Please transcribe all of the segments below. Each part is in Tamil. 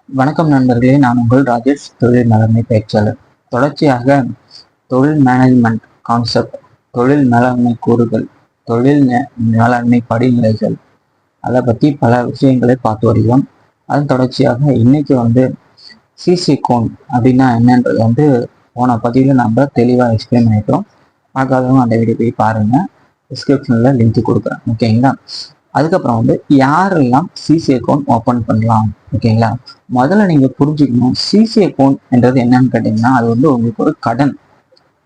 வணக்கம் நண்பர்களே, நான் உங்கள் ராஜேஷ், தொழில் மேலாண்மை பயிற்சியாளர். தொடர்ச்சியாக தொழில் மேனேஜ்மெண்ட் கான்செப்ட், தொழில் மேலாண்மை கூறுகள், தொழில் மேலாண்மை படிநிலைகள், அதை பற்றி பல விஷயங்களை பார்த்து வருகிறோம். அதன் தொடர்ச்சியாக இன்னைக்கு சிசி கோன் அப்படின்னா என்னன்றது போன பதிவில் நம்ம தெளிவாக எக்ஸ்பிளைன் பண்ணிக்கிறோம். பார்க்காதவங்க அந்த வீடியோ போய் பாருங்கள், டிஸ்கிரிப்ஷனில் லிங்க் கொடுக்குறேன். ஓகேங்களா? அதுக்கப்புறம் யாரெல்லாம் சிசி அக்கௌண்ட் ஓப்பன் பண்ணலாம். ஓகேங்களா? முதல்ல நீங்க புரிஞ்சுக்கணும், சிசி அக்கௌண்ட் என்றது என்னன்னு கேட்டீங்கன்னா, அது உங்களுக்கு ஒரு கடன்.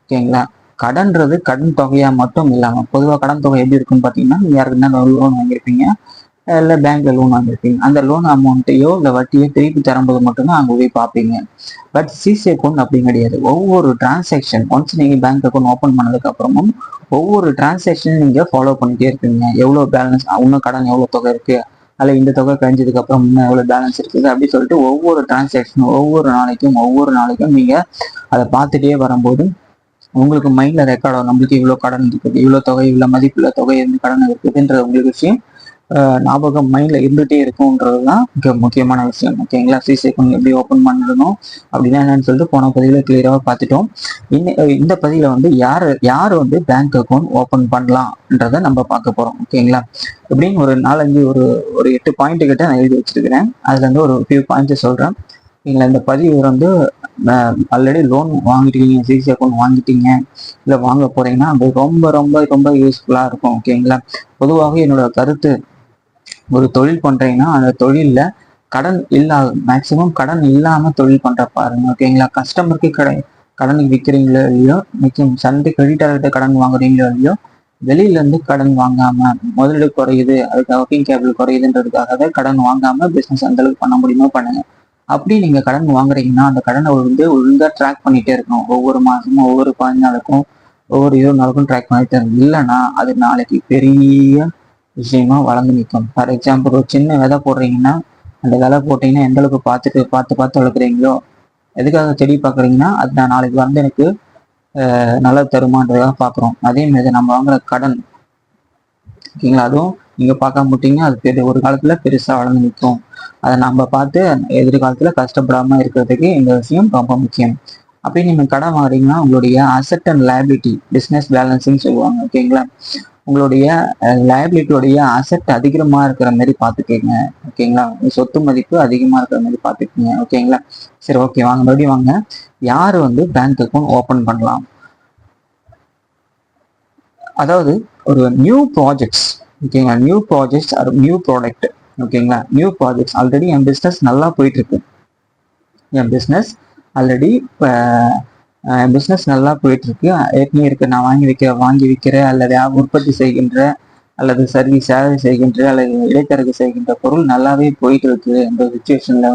ஓகேங்களா? கடன்றது கடன் தொகையா மட்டும் இல்லாம பொதுவாக கடன் தொகை எப்படி இருக்குன்னு பாத்தீங்கன்னா, நீங்க யாருக்குன்னா லோன் வாங்கியிருப்பீங்க, இல்லை பேங்க்ல லோன் வாங்கியிருப்பீங்க. அந்த லோன் அமௌண்ட்டையோ இல்லை வட்டியோ திருப்பி தரும்போது மட்டும்தான் அங்கே போய் பார்ப்பீங்க. பட் சிசி அக்கௌண்ட் அப்படி கிடையாது. ஒவ்வொரு டிரான்சாக்ஷன் ஒன்ஸ் நீங்க பேங்க் அக்கௌண்ட் ஓப்பன் பண்ணதுக்கு அப்புறமும் ஒவ்வொரு டிரான்சாக்ஷன் நீங்க ஃபாலோ பண்ணிட்டே இருக்கீங்க. எவ்வளோ பேலன்ஸ், இன்னும் கடன் எவ்வளோ தொகை இருக்கு, அதில் இந்த தொகை கழிஞ்சதுக்கு அப்புறம் இன்னும் எவ்வளோ பேலன்ஸ் இருக்குது அப்படின்னு சொல்லிட்டு ஒவ்வொரு டிரான்சாக்ஷனும் ஒவ்வொரு நாளைக்கும் நீங்க அதை பார்த்துட்டே வரும்போது உங்களுக்கு மைண்ட்ல ரெக்கார்ட் ஆகும். நம்மளுக்கு இவ்வளோ கடன் இருக்குது, இவ்வளோ தொகை, இவ்வளோ மதிப்புள்ள தொகை இருந்து கடன் இருக்குதுன்றது உங்களுக்கு விஷயம் ஞாபகம் மைண்ட்ல இருந்துகிட்டே இருக்கும்ன்றதுதான் மிக முக்கியமான விஷயம். ஓகேங்களா? சிசி அக்கௌண்ட் எப்படி ஓப்பன் பண்ணணும் அப்படின்னா என்னன்னு சொல்லிட்டு போன பதிவில் கிளியராக பார்த்துட்டோம். இந்த பதிவில் யார் பேங்க் அக்கௌண்ட் ஓப்பன் பண்ணலாம்ன்றத நம்ம பார்க்க போறோம். ஓகேங்களா? எப்படின்னு ஒரு 4-5 ஒரு 8 பாயிண்ட் கிட்ட நான் எழுதி வச்சிருக்கிறேன். அதுல இருந்து ஒரு ஃபியூ பாயிண்ட்ஸ் சொல்றேன். நீங்களா இந்த பதிவு ஆல்ரெடி லோன் வாங்கிட்டீங்க, சிசி அக்கௌண்ட் வாங்கிட்டீங்க, இல்லை வாங்க போறீங்கன்னா அது ரொம்ப ரொம்ப ரொம்ப யூஸ்ஃபுல்லா இருக்கும். ஓகேங்களா? பொதுவாக என்னோட கருத்து, ஒரு தொழில் பண்றீங்கன்னா அந்த தொழில்ல கடன் மேக்சிமம் கடன் இல்லாம தொழில் பண்ற பாருங்க. ஓகேங்களா? கஸ்டமருக்கு கடனுக்கு விற்கிறீங்களோ இல்லையோ, சந்தை கிரெடிட்டார்கிட்ட கடன் வாங்குறீங்களோ இல்லையோ, வெளியில இருந்து கடன் வாங்காம, முதலீடு குறையுது, அதுக்கு ஒர்க்கிங் கேபிட்டல் குறையுதுன்றதுக்காக கடன் வாங்காம பிசினஸ் அந்த அளவுக்கு பண்ண முடியுமோ பண்ணுங்க. அப்படி நீங்க கடன் வாங்குறீங்கன்னா அந்த கடனை ஒழுங்கா ட்ராக் பண்ணிட்டே இருக்கணும். ஒவ்வொரு மாசமும் ஒவ்வொரு 15 நாளுக்கும் ஒவ்வொரு 20 நாளுக்கும் ட்ராக் பண்ணிட்டே இருக்கணும். இல்லைன்னா அது நாளைக்கு பெரிய விஷயமா வளர்ந்து நிற்கும். ஃபார் எக்ஸாம்பிள், ஒரு சின்ன விதை போடுறீங்கன்னா அந்த விதை போட்டீங்கன்னா எந்த அளவுக்கு பார்த்து வளர்க்குறீங்களோ, எதுக்காக செடி பார்க்குறீங்கன்னா அது நான் நாளைக்கு எனக்கு நல்லா தருமான்றதாக பார்க்குறோம். அதே மாதிரி நம்ம வாங்குற கடன், ஓகேங்களா, அதுவும் நீங்க பார்க்க மாட்டீங்கன்னா அது ஒரு காலத்துல பெருசா வளர்ந்து நிற்கும். அதை நம்ம பார்த்து எதிர்காலத்துல கஷ்டப்படாம இருக்கிறதுக்கு இந்த விஷயம் ரொம்ப முக்கியம். அப்படி நீங்க கடன் வாங்குறீங்கன்னா உங்களுடைய asset and liability, business balancing சொல்லுவாங்க. ஓகேங்களா? உங்களுடைய லைபிலிட்டியோடைய அசெட் அதிகமா இருக்கிற மாதிரி பார்த்துக்கோங்க. ஓகேங்களா? சொத்து மதிப்பு அதிகமா இருக்கிற மாதிரி பார்த்துக்கோங்க. ஓகேங்களா? சரி, ஓகே, வாங்க மறுபடியும் வாங்க. யாரு பேங்க் அக்கௌண்ட் ஓப்பன் பண்ணலாம்? அதாவது ஒரு நியூ ப்ராஜெக்ட்ஸ், ஓகேங்களா, new projects or new product. ஓகேங்களா? நியூ ப்ராஜெக்ட்ஸ், ஆல்ரெடி என் பிஸ்னஸ் நல்லா போயிட்டு இருக்கு, என் பிஸ்னஸ் ஆல்ரெடி என் பிஸ்னஸ் நல்லா போயிட்டு இருக்கு, ஏற்கனவே இருக்கு, நான் வாங்கி விற்கிற அல்லது உற்பத்தி செய்கின்ற அல்லது சேவை செய்கின்ற அல்லது இடைத்தரகு செய்கின்ற பொருள் நல்லாவே போயிட்டு இருக்கு. இந்த சுச்சுவேஷன்ல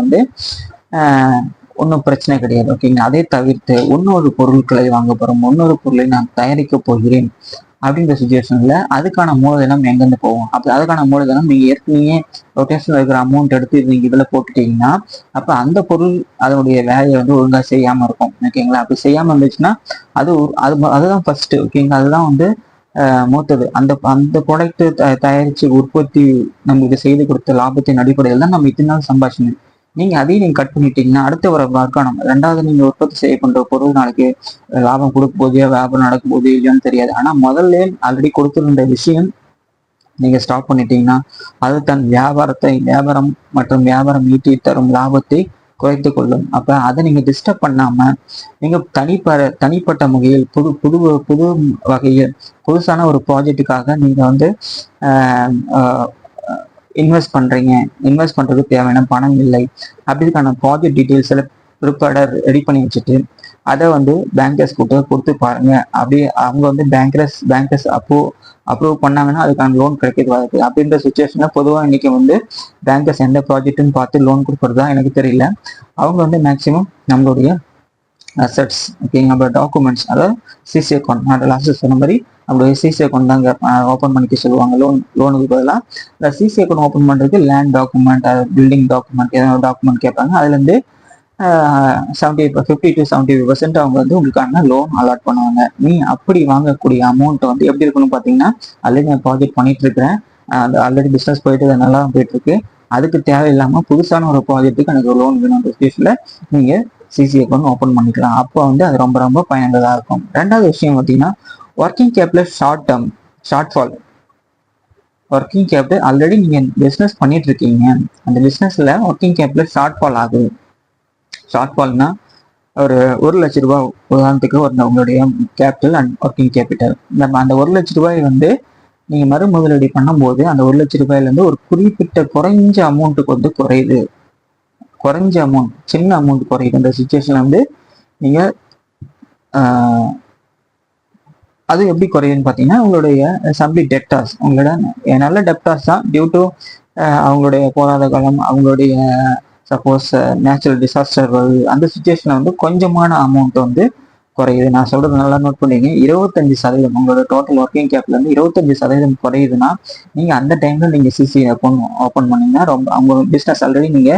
ஒன்றும் பிரச்சனை கிடையாது. ஓகேங்களா? அதை தவிர்த்து இன்னொரு பொருட்களை வாங்க போறோம், இன்னொரு பொருளை நான் தயாரிக்க போகிறேன் அப்படின்ற சுச்சுவேஷன்ல அதுக்கான மூலதனம் எங்கேருந்து போகும்? அப்போ அதுக்கான மூலதனம் நீங்க ஏற்கனவே ரொட்டேஷன்ல இருக்கிற அமௌண்ட் எடுத்து நீங்க இதுல போட்டுட்டீங்கன்னா அப்ப அந்த பொருள் அதனுடைய வேலையை ஒழுங்கா செய்யாம இருக்கும். ஓகேங்களா? அப்படி செய்யாம இருந்துச்சுன்னா அதுதான் ஃபர்ஸ்ட். ஓகேங்களா? அதுதான் மூத்தது. அந்த அந்த ப்ராடக்ட் தயாரிச்சு உற்பத்தி நம்மளுக்கு செய்து கொடுத்த லாபத்தின் அடிப்படையில் தான் நம்ம இத்தனை நாள் சம்பாஷணும். நீங்க கட் பண்ணிட்டீங்கன்னா அடுத்த வர வார்க்கானம் ரெண்டாவது நீங்க உற்பத்தி செய்ய பண்ற பொருள் நாளைக்கு லாபம் கொடுக்க போதே, வியாபாரம் நடக்கும் போதே இல்லையான்னு தெரியாது. ஆனா முதல்ல ஆல்ரெடி கொடுத்துருந்த விஷயம் நீங்க ஸ்டாப் பண்ணிட்டீங்கன்னா அது தன் வியாபாரம் மற்றும் வியாபாரம் ஈட்டி தரும் லாபத்தை குறைத்து கொள்ளும். அப்ப அதை நீங்க டிஸ்டர்ப் பண்ணாம நீங்க தனிப்பட்ட முறையில் புது வகையில் புதுசான ஒரு ப்ராஜெக்டுக்காக நீங்க இன்வெஸ்ட் பண்றதுக்கு தேவையான பணம் இல்லை. அப்படிக்கான ப்ராஜெக்ட் டீட்டெயில்ஸ் எல்லாம் ப்ரிப்பேர்டா ரெடி பண்ணி வச்சுட்டு அதை பேங்கர்ஸ் கிட்ட கொடுத்து பாருங்க. அப்படி அவங்க பேங்கர்ஸ் அப்ரூவ் பண்ணாங்கன்னா அதுக்கான லோன் கிடைக்கிறது வாய்ப்பு. அப்படின்ற சுச்சுவேஷன்ல பொதுவாக இன்னைக்கு பேங்கர்ஸ் எந்த ப்ராஜெக்ட்னு பார்த்து லோன் கொடுக்கறதா எனக்கு தெரியல. அவங்க மேக்சிமம் நம்மளுடைய அசட்ஸ், ஓகேங்க, நம்ம டாக்குமெண்ட்ஸ், அதாவது சிசி அக்கௌண்ட், நான் லாஸ்ட் சொன்ன மாதிரி நம்மளுடைய சிசி அக்கௌண்ட் தாங்க ஓப்பன் பண்ணிக்க சொல்லுவாங்க. லோனுக்கு பதிலாக இந்த சிசி அக்கௌண்ட் ஓப்பன் பண்ணுறதுக்கு லேண்ட் டாக்குமெண்ட், பில்டிங் டாக்குமெண்ட், ஏதாவது டாக்குமெண்ட் கேட்பாங்க. அதுலேருந்து 50 to 75% அவங்க உங்களுக்கான லோன் அலாட் பண்ணுவாங்க. நீ அப்படி வாங்கக்கூடிய அமௌண்ட் எப்படி இருக்கணும்னு பார்த்தீங்கன்னா, ஆல்ரெடி நான் ப்ராஜெக்ட் பண்ணிட்டு இருக்கிறேன், ஆல்ரெடி பிஸ்னஸ் போயிட்டு நல்லா போயிட்டு இருக்கு, அதுக்கு தேவையில்லாமல் புதுசான ஒரு ப்ராஜெக்ட்டுக்கு எனக்கு லோன் வேணுன்ற கேஸில் நீங்கள் சிசி அக்கௌண்ட் ஓப்பன் பண்ணிக்கலாம். அப்போ வந்து அது ரொம்ப ரொம்ப பயனுள்ளதாக இருக்கும். ரெண்டாவது விஷயம் பார்த்தீங்கன்னா working capital short fall. Working capital already நீங்கள் பிஸ்னஸ் பண்ணிட்டு இருக்கீங்க, அந்த பிஸ்னஸில் ஒர்க்கிங் கேபிட்டல் ஷார்ட் ஃபால் ஆகுது. ஷார்ட் ஃபால்னா ஒரு 1,00,000 ரூபாய் உதாரணத்துக்கு உங்களுடைய கேபிட்டல் அண்ட் ஒர்க்கிங் கேபிட்டல். நம்ம அந்த 1,00,000 ரூபாய் வந்து நீங்கள் மறு முதலீடு பண்ணும்போது அந்த 1,00,000 ரூபாயிலேருந்து ஒரு குறிப்பிட்ட குறைஞ்ச அமௌண்ட்டுக்கு வந்து குறையுது. குறைஞ்ச அமௌண்ட், சின்ன அமௌண்ட் குறையுது. இந்த சுச்சுவேஷன்ல வந்து நீங்கள் அது எப்படி குறையுதுன்னு பார்த்தீங்கன்னா உங்களுடைய சம்பி டெப்டாஸ், உங்களோட நல்ல டெப்டாஸ் தான் டியூ டு அவங்களுடைய போராத காலம், அவங்களுடைய சப்போஸ் நேச்சுரல் டிசாஸ்டர் வருது, அந்த சுச்சுவேஷனில் வந்து கொஞ்சமான அமௌண்ட் வந்து குறையுது. நான் சொல்றது நல்லா நோட் பண்ணிங்க. 25% உங்களோட டோட்டல் ஒர்க்கிங் கேப்ல இருந்து 25% குறையுதுன்னா நீங்க அந்த டைம்ல நீங்க சிசி அக்கௌண்ட் ஓப்பன் பண்ணீங்கன்னா ரொம்ப அவங்க பிசினஸ் ஆல்ரெடி நீங்க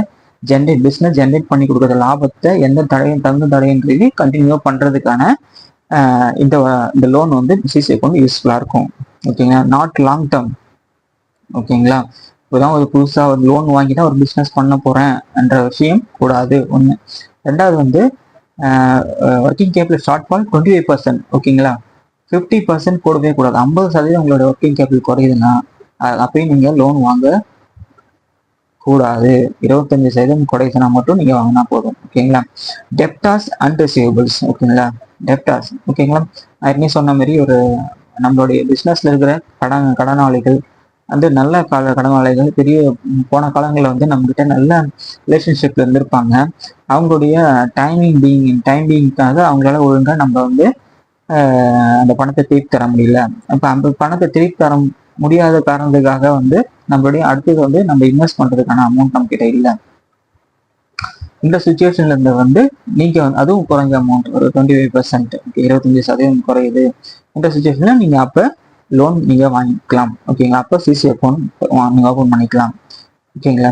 பிசினஸ் ஜென்ரேட் பண்ணி கொடுக்குற லாபத்தை எந்த தடையும் கண்டினியூ பண்றதுக்கான இந்த லோன் வந்து சிசி அக்கௌண்ட் யூஸ்ஃபுல்லா இருக்கும். ஓகேங்களா, நாட் லாங் டேர்ம். ஓகேங்களா, இப்போதான் ஒரு புதுசா ஒரு லோன் வாங்கிட்டா ஒரு பிசினஸ் பண்ண போறேன் என்ற விஷயம் கூடாது. ஒண்ணு. ரெண்டாவது வந்து ஒர்க்கிங் கேபிட்டல் ஷார்ட் ஃபால் 25%. ஓகேங்களா, 50% போடவே கூடாது. 50% உங்களோட ஒர்க்கிங் கேபிட்டல் குறையுதுன்னா அப்பயும் நீங்க லோன் வாங்க கூடாது. 25% குறையுதுன்னா மட்டும் நீங்க வாங்கினா போதும். ஓகேங்களா, டெப்டாஸ் அண்ட் ரிசீவபிள்ஸ். ஓகேங்களா, டெப்டாஸ். ஓகேங்களா, நான் ஏற்கனவே சொன்ன மாதிரி ஒரு நம்மளுடைய பிசினஸ்ல இருக்கிற கடனாளிகள் வந்து நல்ல கடனாளிகள் பெரிய போன காலங்களில் வந்து நம்மகிட்ட நல்ல ரிலேஷன்ஷிப்ல இருந்திருப்பாங்க. அவங்களுடைய டைமிங்காக அவங்களால ஒழுங்கா நம்ம வந்து அந்த பணத்தை திருப்பி தர முடியல. அப்ப அந்த பணத்தை திருப்பி தர முடியாத காரணத்துக்காக வந்து நம்மளுடைய அடுத்தது வந்து நம்ம இன்வெஸ்ட் பண்றதுக்கான அமௌண்ட் நம்ம கிட்ட இல்லை. இந்த சுச்சுவேஷன்ல இருந்து வந்து நீங்க அதுவும் குறைஞ்ச அமௌண்ட் ஒரு 25%, 25% குறையுது. இந்த சுச்சுவேஷன்ல நீங்க அப்ப லோன் நீங்க வாங்கிக்கலாம். ஓகேங்களா, அப்போ சிசி அக்கௌண்ட் நீங்க ஓபன் பண்ணிக்கலாம். ஓகேங்களா,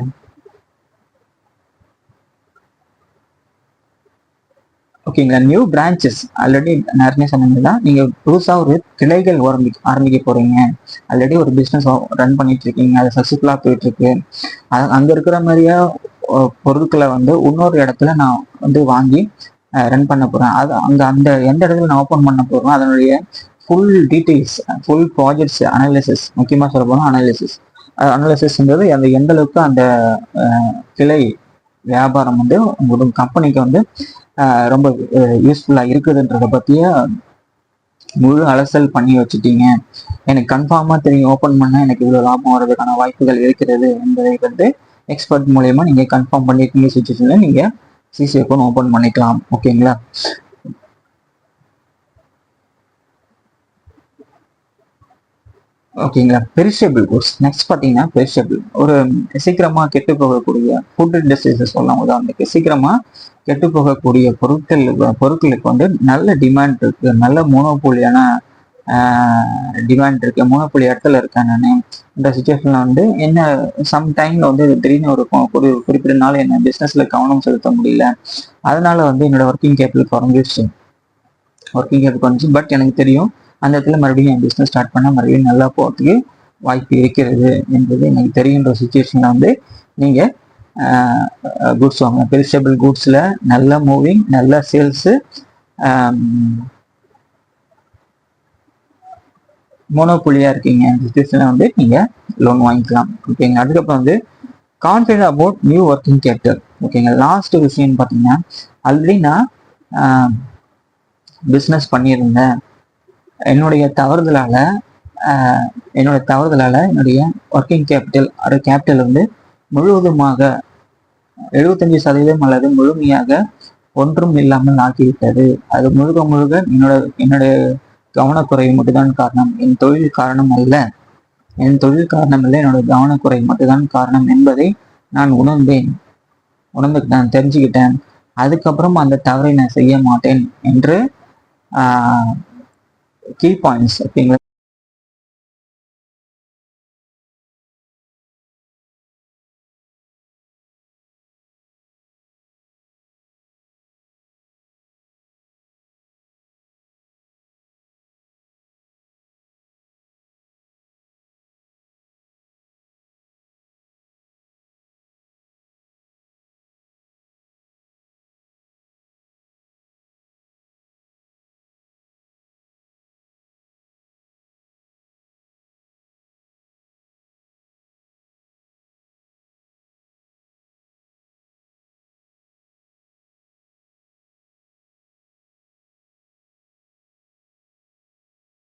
ஓகேங்களா, நியூ பிரான்ச்சஸ் ஆல்ரெடி நிறைய சொன்னீங்கன்னா நீங்க புதுசா ஒரு கிளைகள் ஆரம்பிக்க போறீங்க. ஆல்ரெடி ஒரு பிசினஸ் ரன் பண்ணிட்டு இருக்கீங்க, அது சக்சஸ்ஃபுல்லா போயிட்டு இருக்கு. அங்க இருக்கிற மாதிரியா பொருட்களை வந்து இன்னொரு இடத்துல நான் வந்து வாங்கி ரன் பண்ண போறேன். அது அந்த எந்த இடத்துல நான் ஓப்பன் பண்ண போறோம் அதனுடைய full details, full projects analysis, முக்கியமாக சொல்ல போனால் அனாலிசிஸ்ன்றது அந்த எந்த அளவுக்கு அந்த கிளை வியாபாரம் வந்து உங்களோட கம்பெனிக்கு வந்து ரொம்ப யூஸ்ஃபுல்லாக இருக்குதுன்றதை பற்றிய முழு அலசல் பண்ணி வச்சுட்டீங்க. எனக்கு கன்ஃபார்மாக தெரியும் ஓப்பன் பண்ணால் எனக்கு இவ்வளோ லாபம் வர்றதுக்கான வாய்ப்புகள் இருக்கிறது என்பதை வந்து எக்ஸ்பர்ட் மூலயமா நீங்கள் கன்ஃபார்ம் பண்ணியிருக்கீங்க சுச்சுவேஷனில் நீங்கள் சிசி அக்கௌண்ட் ஓப்பன் பண்ணிக்கலாம். ஓகேங்களா, ஓகேங்களா, பெரிஷபிள் குட்ஸ். நெக்ஸ்ட் பார்த்தீங்கன்னா பெரிஷபிள், ஒரு சீக்கிரமா கெட்டு போகக்கூடிய ஃபுட் இண்டஸ்ட்ரீஸ் சொல்லலாம். உதாரணத்துக்கு சீக்கிரமா கெட்டு போகக்கூடிய பொருட்களுக்கு வந்து நல்ல டிமாண்ட் இருக்கு, நல்ல மோனோபோலியான டிமாண்ட் இருக்கு, மோனோபோலி இடத்துல இருக்கேன் நான். இந்த சுச்சுவேஷன்ல வந்து என்ன சம் டைம்ல வந்து திடீர்னு ஒரு குறிப்பிட்ட நாள் என்ன பிசினஸ்ல கவனம் செலுத்த முடியல, அதனால வந்து என்னோட ஒர்க்கிங் கேபிட்டல் குறைஞ்சிருச்சு. பட் எனக்கு தெரியும் அந்த இடத்துல மறுபடியும் என் பிஸ்னஸ் ஸ்டார்ட் பண்ண மறுபடியும் நல்லா போகிறதுக்கு வாய்ப்பு இருக்கிறது என்பது எனக்கு தெரியுன்ற சுச்சுவேஷன்ல வந்து நீங்க குட்ஸ் வாங்க. பெரிஷபிள் குட்ஸ்ல நல்ல மூவிங், நல்ல சேல்ஸ், மோனோபோலியா இருக்கீங்க சுச்சுவேஷன்ல வந்து நீங்க லோன் வாங்கிக்கலாம். ஓகேங்க, அதுக்கப்புறம் வந்து confident about new working capital. ஓகேங்க, லாஸ்ட் விஷயம் பார்த்தீங்கன்னா ஆல்ரெடி நான் பிஸ்னஸ் பண்ணியிருந்தேன், என்னுடைய தவறுதலால என்னுடைய ஒர்க்கிங் கேபிட்டல் வந்து முழுவதுமாக 75% அல்லது முழுமையாக ஒன்றும் இல்லாமல் ஆக்கிவிட்டது. அது முழுக்க என்னுடைய கவனக்குறைவு மட்டும்தான் காரணம், என் தொழில் காரணம் அல்ல, என்னோட கவனக்குறை மட்டும்தான் காரணம் என்பதை நான் தெரிஞ்சுக்கிட்டேன். அதுக்கப்புறம் அந்த தவறை நான் செய்ய மாட்டேன் என்று கீ பாயிண்ட்ஸ். ஓகேங்களா,